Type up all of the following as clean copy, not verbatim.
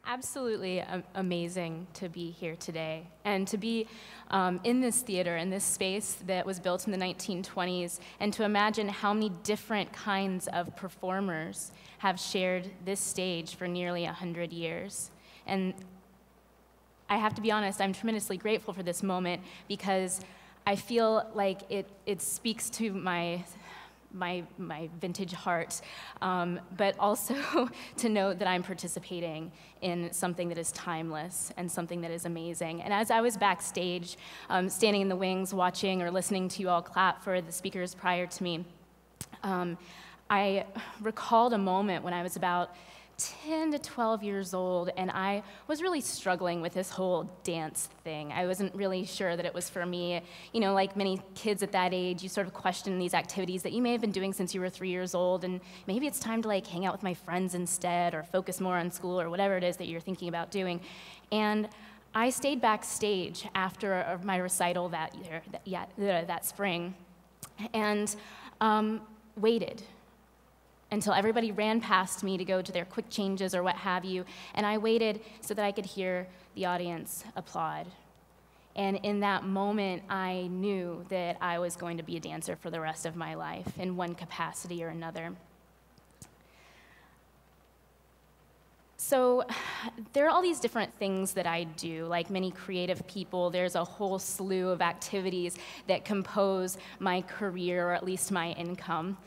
Absolutely amazing to be here today and to be in this theater, in this space that was built in the 1920s, and to imagine how many different kinds of performers have shared this stage for nearly 100 years. And I have to be honest, I'm tremendously grateful for this moment because I feel like it speaks to my vintage heart, but also to note that I'm participating in something that is timeless and something that is amazing. And as I was backstage, standing in the wings, watching or listening to you all clap for the speakers prior to me, I recalled a moment when I was about 10 to 12 years old, and I was really struggling with this whole dance thing. I wasn't really sure that it was for me. You know, like many kids at that age, you sort of question these activities that you may have been doing since you were 3 years old, and maybe it's time to like hang out with my friends instead, or focus more on school, or whatever it is that you're thinking about doing. And I stayed backstage after my recital that year, that spring, and waited until everybody ran past me to go to their quick changes or what have you, and I waited so that I could hear the audience applaud. And in that moment, I knew that I was going to be a dancer for the rest of my life in one capacity or another. So there are all these different things that I do. Like many creative people, there's a whole slew of activities that compose my career, or at least my income.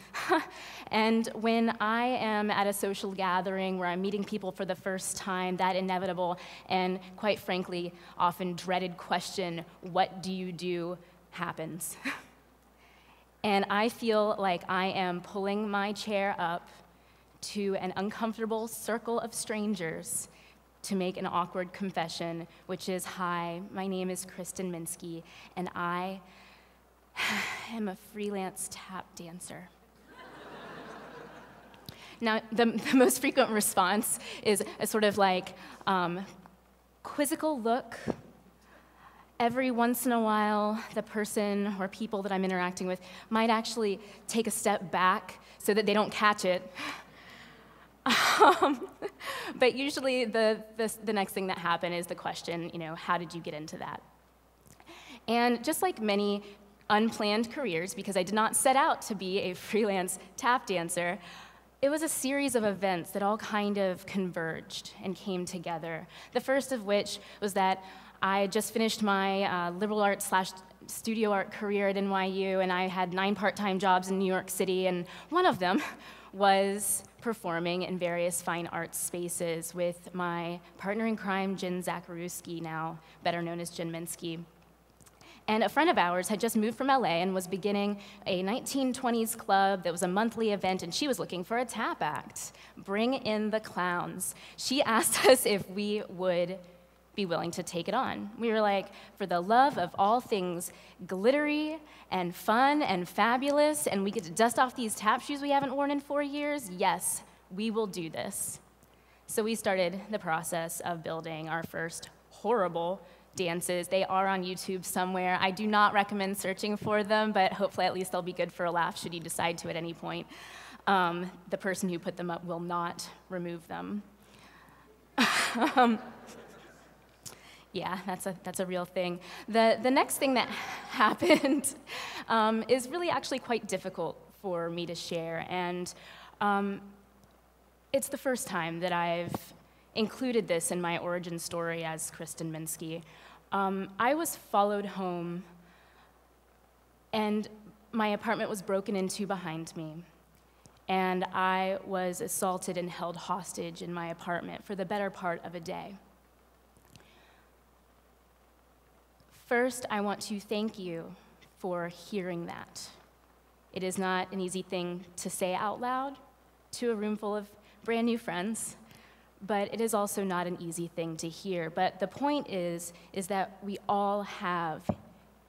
And when I am at a social gathering where I'm meeting people for the first time, that inevitable and, quite frankly, often dreaded question, what do you do, happens. And I feel like I am pulling my chair up to an uncomfortable circle of strangers to make an awkward confession, which is, hi, my name is Kristen Minsky, and I am a freelance tap dancer. Now, the most frequent response is a sort of like quizzical look. Every once in a while, the person or people that I'm interacting with might actually take a step back so that they don't catch it. But usually the next thing that happened is the question, how did you get into that? And just like many unplanned careers, because I did not set out to be a freelance tap dancer, it was a series of events that all kind of converged and came together. The first of which was that I just finished my liberal arts / studio art career at NYU, and I had 9 part-time jobs in New York City, and one of them was performing in various fine arts spaces with my partner in crime, Jen Zacharuski, now better known as Jen Minsky. And a friend of ours had just moved from LA and was beginning a 1920s club that was a monthly event, and she was looking for a tap act. Bring in the clowns. She asked us if we would be willing to take it on. We were like, for the love of all things glittery and fun and fabulous, and we get to dust off these tap shoes we haven't worn in 4 years, yes, we will do this. So we started the process of building our first horrible dances. They are on YouTube somewhere. I do not recommend searching for them, but hopefully at least they'll be good for a laugh should you decide to at any point. The person who put them up will not remove them. Yeah, that's a real thing. The next thing that happened is really actually quite difficult for me to share, and it's the first time that I've included this in my origin story as Kristen Minsky. I was followed home, and my apartment was broken into behind me, and I was assaulted and held hostage in my apartment for the better part of a day. First, I want to thank you for hearing that. It is not an easy thing to say out loud to a room full of brand new friends, but it is also not an easy thing to hear. But the point is that we all have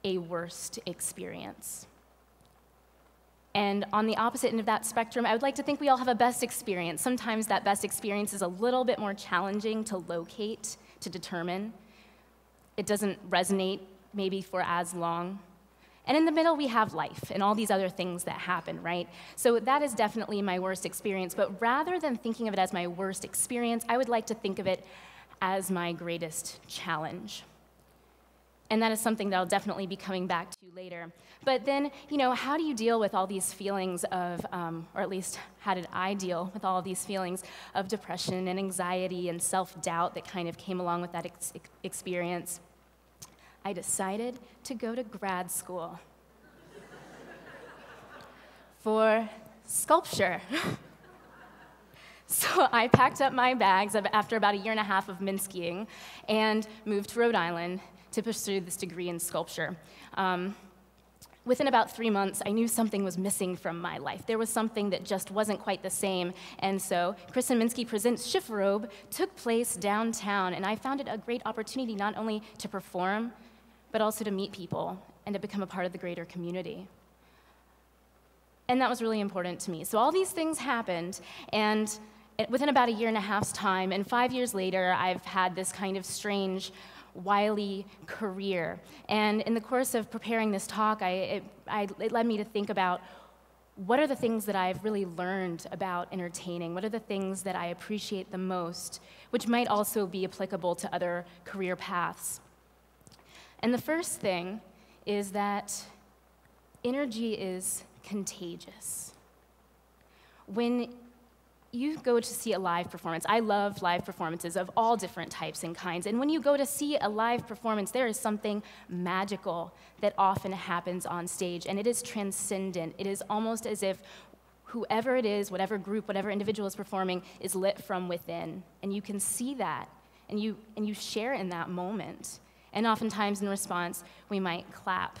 a worst experience. And on the opposite end of that spectrum, I would like to think we all have a best experience. Sometimes that best experience is a little bit more challenging to locate, to determine. It doesn't resonate maybe for as long. And in the middle, we have life and all these other things that happen, right? So that is definitely my worst experience. But rather than thinking of it as my worst experience, I would like to think of it as my greatest challenge. And that is something that I'll definitely be coming back to later. But then, how do you deal with all these feelings of, or at least how did I deal with all of these feelings of depression and anxiety and self-doubt that kind of came along with that experience? I decided to go to grad school for sculpture. So I packed up my bags after about a year and a half of Minskying and moved to Rhode Island to pursue this degree in sculpture. Within about 3 months, I knew something was missing from my life. There was something that just wasn't quite the same. And so Kristen Minsky Presents Chifferobe took place downtown, and I found it a great opportunity not only to perform, but also to meet people and to become a part of the greater community. And that was really important to me. So all these things happened, and within about a year and a half's time, and 5 years later, I've had this kind of strange, wily career. And in the course of preparing this talk, it led me to think about what are the things that I've really learned about entertaining? What are the things that I appreciate the most, which might also be applicable to other career paths? And the first thing is that energy is contagious. When you go to see a live performance, I love live performances of all different types and kinds, and when you go to see a live performance, there is something magical that often happens on stage, and it is transcendent. It is almost as if whoever it is, whatever group, whatever individual is performing, is lit from within, and you can see that, and you share in that moment. And oftentimes in response, we might clap.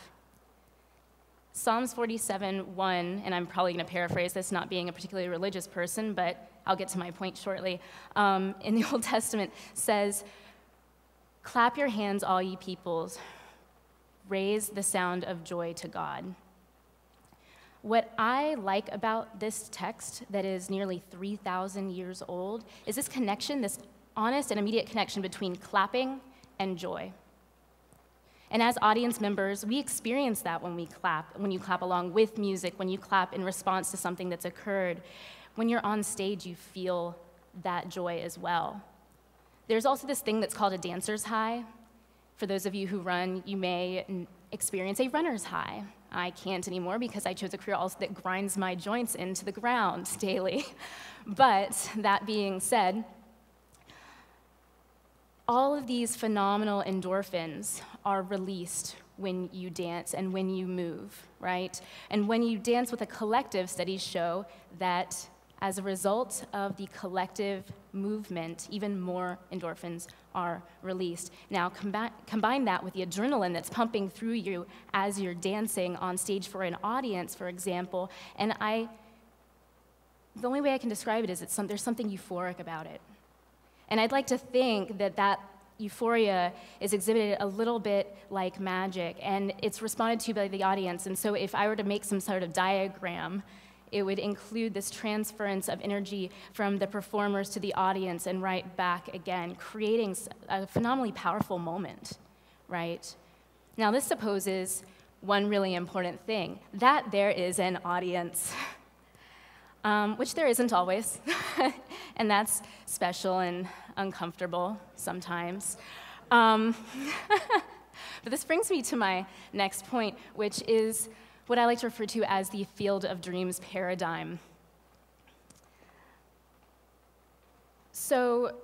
Psalms 47:1, and I'm probably going to paraphrase this, not being a particularly religious person, but I'll get to my point shortly, in the Old Testament says, "Clap your hands, all ye peoples, raise the sound of joy to God." What I like about this text that is nearly 3,000 years old is this connection, this honest and immediate connection between clapping and joy. And as audience members, we experience that when we clap, when you clap along with music, when you clap in response to something that's occurred. When you're on stage, you feel that joy as well. There's also this thing that's called a dancer's high. For those of you who run, you may experience a runner's high. I can't anymore because I chose a career also that grinds my joints into the ground daily. But that being said, all of these phenomenal endorphins are released when you dance and when you move, right? And when you dance with a collective, studies show that as a result of the collective movement, even more endorphins are released. Now, combine that with the adrenaline that's pumping through you as you're dancing on stage for an audience, for example, and the only way I can describe it is there's something euphoric about it. And I'd like to think that euphoria is exhibited a little bit like magic, and it's responded to by the audience. And so if I were to make some sort of diagram, it would include this transference of energy from the performers to the audience and right back again, creating a phenomenally powerful moment, right? Now, this supposes one really important thing, that there is an audience. Which there isn't always, and that's special and uncomfortable sometimes. But this brings me to my next point, which is what I like to refer to as the field of dreams paradigm. So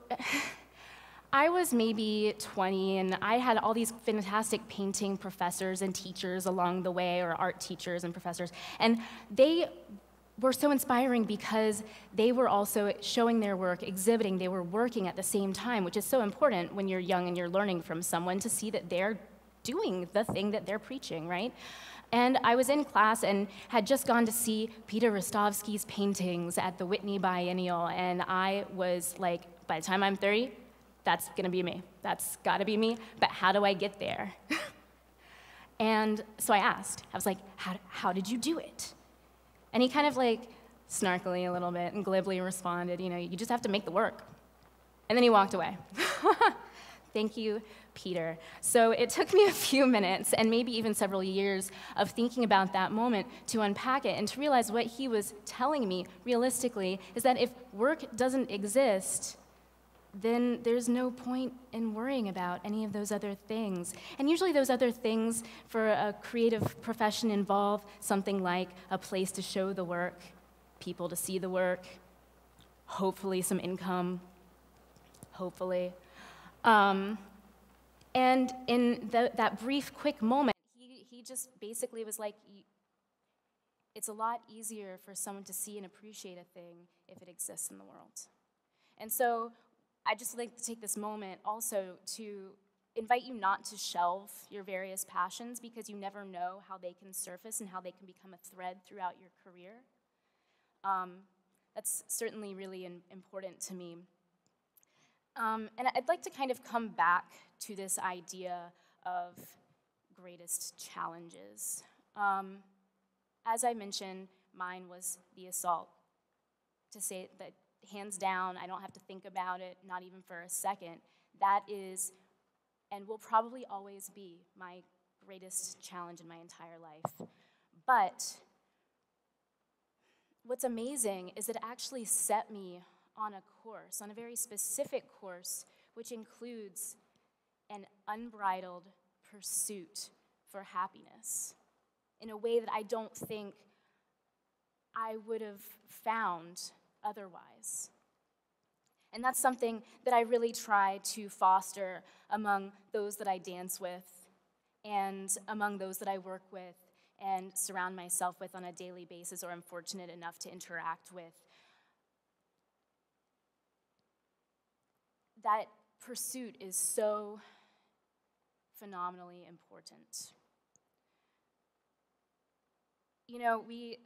I was maybe 20, and I had all these fantastic painting professors and teachers along the way, or art teachers and professors, and they were so inspiring because they were also showing their work, exhibiting, they were working at the same time, which is so important when you're young and you're learning from someone to see that they're doing the thing that they're preaching, right? And I was in class and had just gone to see Peter Rostovsky's paintings at the Whitney Biennial, and I was like, by the time I'm 30, that's gonna be me. That's gotta be me, but how do I get there? And so I asked, I was like, how did you do it? And he kind of like snarkily a little bit and glibly responded, you just have to make the work. And then he walked away. Thank you, Peter. So it took me a few minutes and maybe even several years of thinking about that moment to unpack it and to realize what he was telling me realistically is that if work doesn't exist, then there's no point in worrying about any of those other things. And usually those other things for a creative profession involve something like a place to show the work, people to see the work, hopefully some income, hopefully. And in that brief, quick moment, he just basically was like, it's a lot easier for someone to see and appreciate a thing if it exists in the world. And so I'd just like to take this moment also to invite you not to shelve your various passions, because you never know how they can surface and how they can become a thread throughout your career. That's certainly really important to me. And I'd like to kind of come back to this idea of greatest challenges. As I mentioned, mine was the assault. To say that hands down, I don't have to think about it, not even for a second. That is, and will probably always be, my greatest challenge in my entire life. But what's amazing is it actually set me on a course, on a very specific course, which includes an unbridled pursuit for happiness in a way that I don't think I would have found otherwise. And that's something that I really try to foster among those that I dance with and among those that I work with and surround myself with on a daily basis, or am fortunate enough to interact with. That pursuit is so phenomenally important. You know, we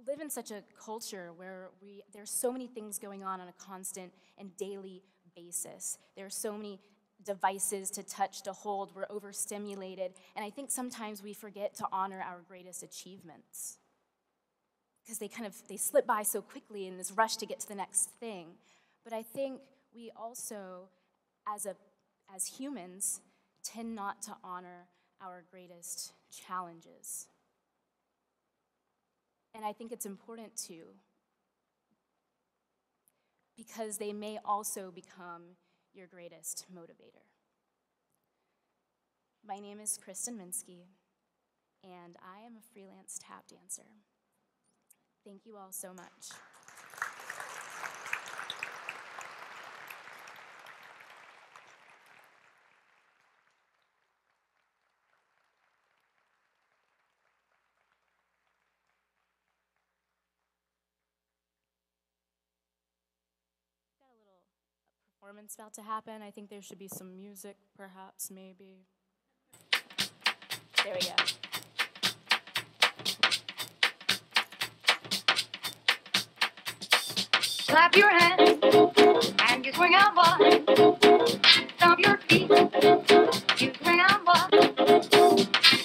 live in such a culture where there's so many things going on a constant and daily basis. There are so many devices to touch, to hold. We're overstimulated. And I think sometimes we forget to honor our greatest achievements because they slip by so quickly in this rush to get to the next thing. But I think we also, as humans, tend not to honor our greatest challenges. And I think it's important to, because they may also become your greatest motivator. My name is Kristen Minsky, and I am a freelance tap dancer. Thank you all so much. Performance about to happen. I think there should be some music, perhaps, maybe. There we go. Clap your hands and you swing out, boy. Stomp your feet, you swing out, boy.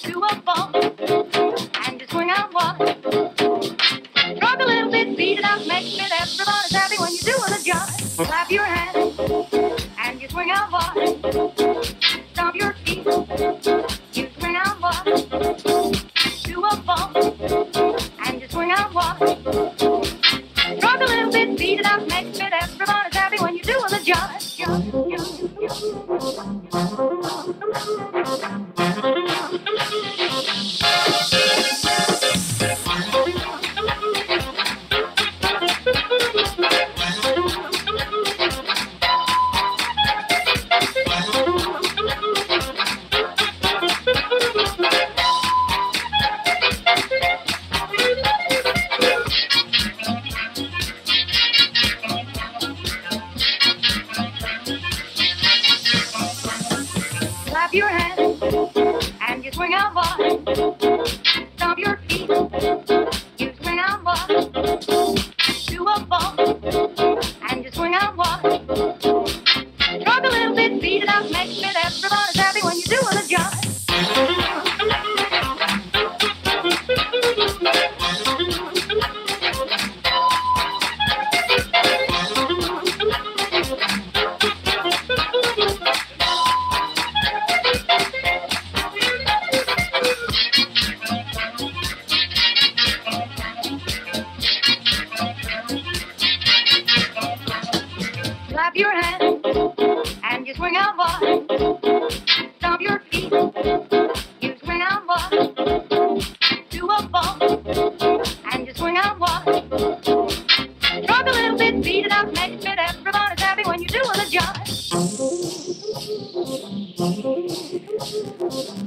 Do a bump and you swing out, boy. Rock a little bit, beat it out, make it. Everybody's happy when you're doing the job. Clap your hands and you swing out, boy. Stomp your feet, you swing out, boy. Do a bump and you swing out, boy. Rock a little bit, beat it out, make it. Everybody's happy when you're doing the job. Clap your hands and you swing out, boy. Stomp your feet, you swing out, boy. Do a bump and you swing out, boy. Rock a little bit, beat it out, make it. Everybody's happy when you're doing the job. Clap your hands swing out, boy. Stomp your feet. You swing out, boy. Do a bump. And you swing out, boy. Rock a little bit, beat it up, make it fit. Everybody's happy when you do the jive.